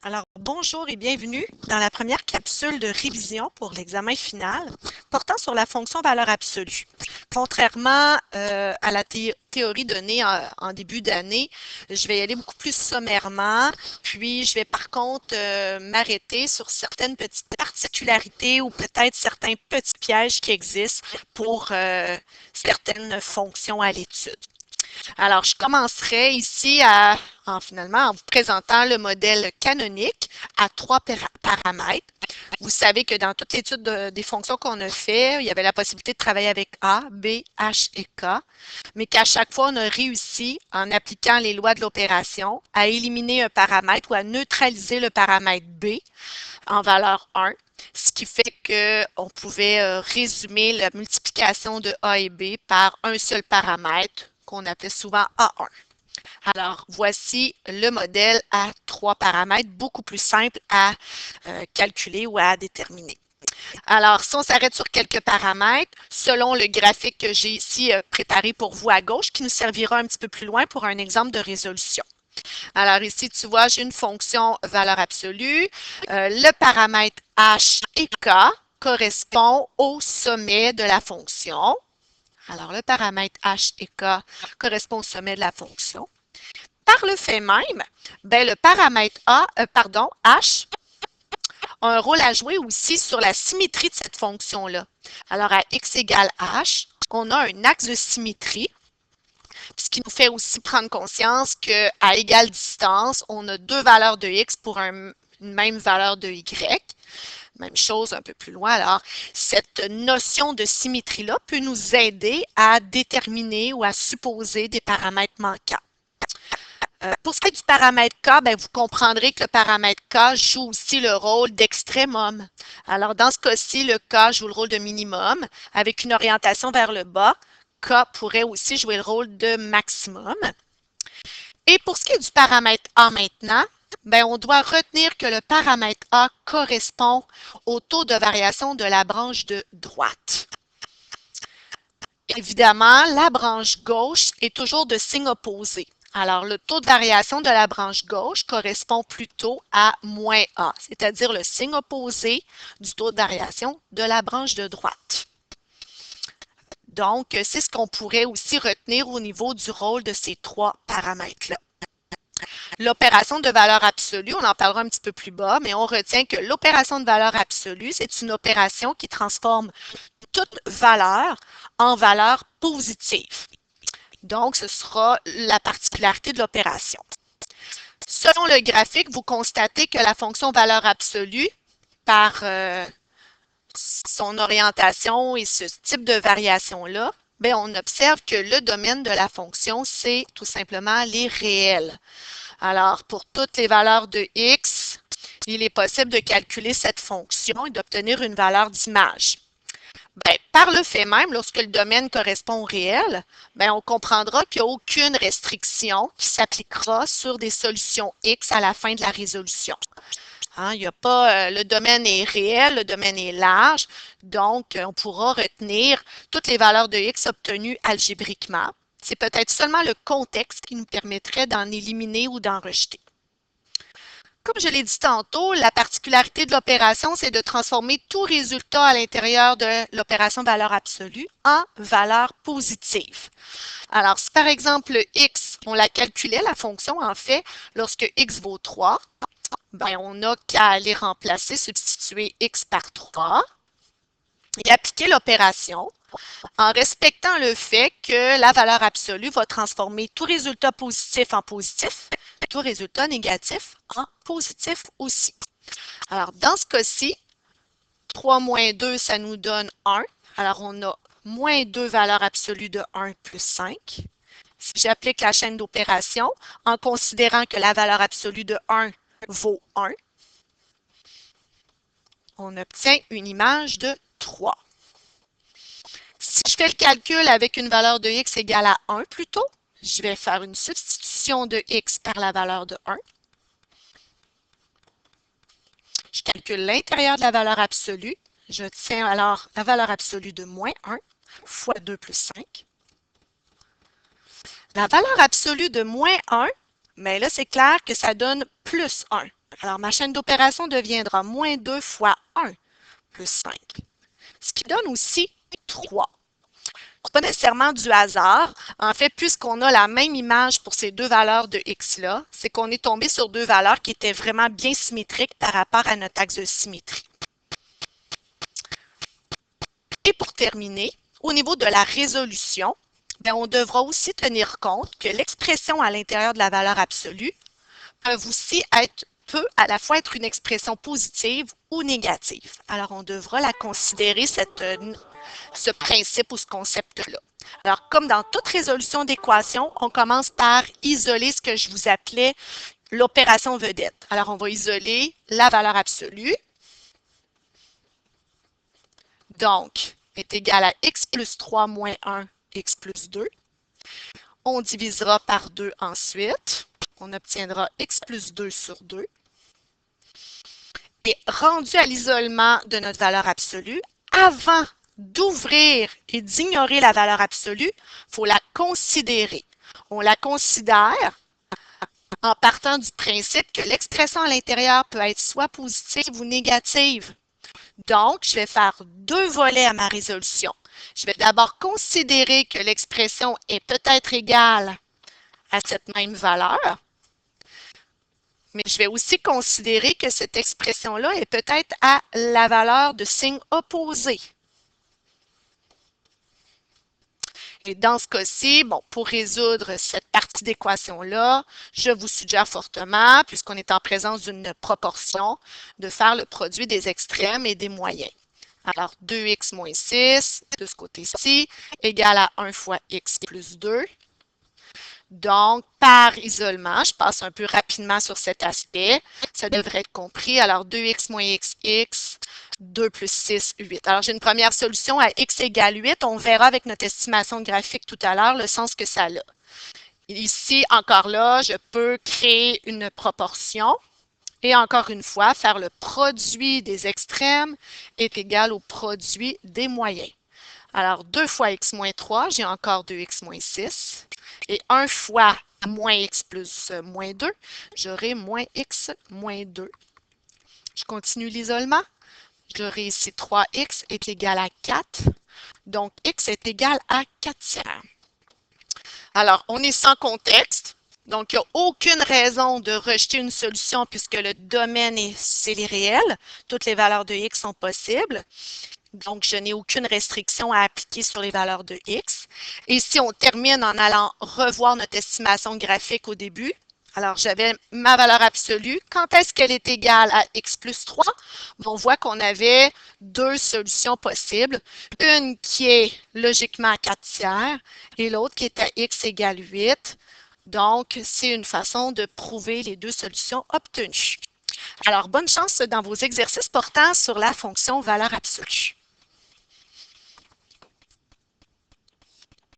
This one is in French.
Alors, bonjour et bienvenue dans la première capsule de révision pour l'examen final portant sur la fonction valeur absolue. Contrairement à la théorie donnée en début d'année, je vais y aller beaucoup plus sommairement, puis je vais par contre m'arrêter sur certaines petites particularités ou peut-être certains petits pièges qui existent pour certaines fonctions à l'étude. Alors, je commencerai ici finalement en vous présentant le modèle canonique à trois paramètres. Vous savez que dans toute l'étude des fonctions qu'on a fait, il y avait la possibilité de travailler avec A, B, H et K, mais qu'à chaque fois, on a réussi, en appliquant les lois de l'opération, à éliminer un paramètre ou à neutraliser le paramètre B en valeur 1, ce qui fait qu'on pouvait résumer la multiplication de A et B par un seul paramètre qu'on appelait souvent A1. Alors, voici le modèle à trois paramètres, beaucoup plus simple à calculer ou à déterminer. Alors, si on s'arrête sur quelques paramètres, selon le graphique que j'ai ici préparé pour vous à gauche, qui nous servira un petit peu plus loin pour un exemple de résolution. Alors ici, tu vois, j'ai une fonction valeur absolue. Le paramètre h et k correspond au sommet de la fonction. Alors, le paramètre h et k correspond au sommet de la fonction. Par le fait même, ben, le paramètre h a un rôle à jouer aussi sur la symétrie de cette fonction-là. Alors, à x égale h, on a un axe de symétrie, ce qui nous fait aussi prendre conscience qu'à égale distance, on a deux valeurs de x pour une même valeur de y. Même chose un peu plus loin. Alors, cette notion de symétrie-là peut nous aider à déterminer ou à supposer des paramètres manquants. Pour ce qui est du paramètre K, ben, vous comprendrez que le paramètre K joue aussi le rôle d'extrémum. Alors, dans ce cas-ci, le K joue le rôle de minimum avec une orientation vers le bas. K pourrait aussi jouer le rôle de maximum. Et pour ce qui est du paramètre A maintenant, ben, on doit retenir que le paramètre A correspond au taux de variation de la branche de droite. Évidemment, la branche gauche est toujours de signe opposé. Alors, le taux de variation de la branche gauche correspond plutôt à moins A, c'est-à-dire le signe opposé du taux de variation de la branche de droite. Donc, c'est ce qu'on pourrait aussi retenir au niveau du rôle de ces trois paramètres-là. L'opération de valeur absolue, on en parlera un petit peu plus bas, mais on retient que l'opération de valeur absolue, c'est une opération qui transforme toute valeur en valeur positive. Donc, ce sera la particularité de l'opération. Selon le graphique, vous constatez que la fonction valeur absolue, par son orientation et ce type de variation-là, bien, on observe que le domaine de la fonction, c'est tout simplement les réels. Alors, pour toutes les valeurs de x, il est possible de calculer cette fonction et d'obtenir une valeur d'image. Bien, par le fait même, lorsque le domaine correspond au réel, bien, on comprendra qu'il n'y a aucune restriction qui s'appliquera sur des solutions x à la fin de la résolution. Hein, il n'y a pas, le domaine est réel, le domaine est large, donc on pourra retenir toutes les valeurs de x obtenues algébriquement. C'est peut-être seulement le contexte qui nous permettrait d'en éliminer ou d'en rejeter. Comme je l'ai dit tantôt, la particularité de l'opération, c'est de transformer tout résultat à l'intérieur de l'opération valeur absolue en valeur positive. Alors, si par exemple x, on la calculait, la fonction en fait, lorsque x vaut 3, ben, on n'a qu'à aller remplacer, substituer x par 3 et appliquer l'opération en respectant le fait que la valeur absolue va transformer tout résultat positif en positif, tout résultat négatif en positif aussi. Alors, dans ce cas-ci, 3 moins 2, ça nous donne 1. Alors, on a moins 2 valeurs absolues de 1 plus 5. Si j'applique la chaîne d'opération, en considérant que la valeur absolue de 1 vaut 1, on obtient une image de 3. Si je fais le calcul avec une valeur de x égale à 1 plutôt, je vais faire une substitution de x par la valeur de 1. Je calcule l'intérieur de la valeur absolue. Je tiens alors la valeur absolue de moins 1 fois 2 plus 5. La valeur absolue de moins 1, mais là, c'est clair que ça donne plus 1. Alors, ma chaîne d'opération deviendra moins 2 fois 1 plus 5, ce qui donne aussi 3. Ce n'est pas nécessairement du hasard. En fait, puisqu'on a la même image pour ces deux valeurs de x-là, c'est qu'on est tombé sur deux valeurs qui étaient vraiment bien symétriques par rapport à notre axe de symétrie. Et pour terminer, au niveau de la résolution, bien, on devra aussi tenir compte que l'expression à l'intérieur de la valeur absolue peut à la fois être une expression positive ou négative. Alors, on devra la considérer, ce principe ou ce concept-là. Alors, comme dans toute résolution d'équation, on commence par isoler ce que je vous appelais l'opération vedette. Alors, on va isoler la valeur absolue. Donc, est égal à x plus 3 moins 1, x plus 2. On divisera par 2 ensuite. On obtiendra x plus 2 sur 2. Et rendu à l'isolement de notre valeur absolue, avant d'ouvrir et d'ignorer la valeur absolue, il faut la considérer. On la considère en partant du principe que l'expression à l'intérieur peut être soit positive ou négative. Donc, je vais faire deux volets à ma résolution. Je vais d'abord considérer que l'expression est peut-être égale à cette même valeur, mais je vais aussi considérer que cette expression-là est peut-être à la valeur de signe opposé. Et dans ce cas-ci, bon, pour résoudre cette partie d'équation-là, je vous suggère fortement, puisqu'on est en présence d'une proportion, de faire le produit des extrêmes et des moyens. Alors, 2x moins 6, de ce côté-ci, égale à 1 fois x plus 2. Donc, par isolement, je passe un peu rapidement sur cet aspect. Ça devrait être compris. Alors, 2x moins x, 2 plus 6, 8. Alors, j'ai une première solution à x égale 8. On verra avec notre estimation graphique tout à l'heure le sens que ça a. Ici, encore là, je peux créer une proportion. Et encore une fois, faire le produit des extrêmes est égal au produit des moyens. Alors, 2 fois x moins 3, j'ai encore 2x moins 6. Et 1 fois moins x plus moins 2, j'aurai moins x moins 2. Je continue l'isolement. J'aurai ici 3x est égal à 4. Donc, x est égal à 4 tiers. Alors, on est sans contexte. Donc, il n'y a aucune raison de rejeter une solution puisque le domaine, c'est les réels. Toutes les valeurs de x sont possibles. Donc, je n'ai aucune restriction à appliquer sur les valeurs de x. Et si on termine en allant revoir notre estimation graphique au début, alors j'avais ma valeur absolue. Quand est-ce qu'elle est égale à x plus 3? On voit qu'on avait deux solutions possibles. Une qui est logiquement à 4 tiers et l'autre qui est à x égale 8. Donc, c'est une façon de prouver les deux solutions obtenues. Alors, bonne chance dans vos exercices portant sur la fonction valeur absolue.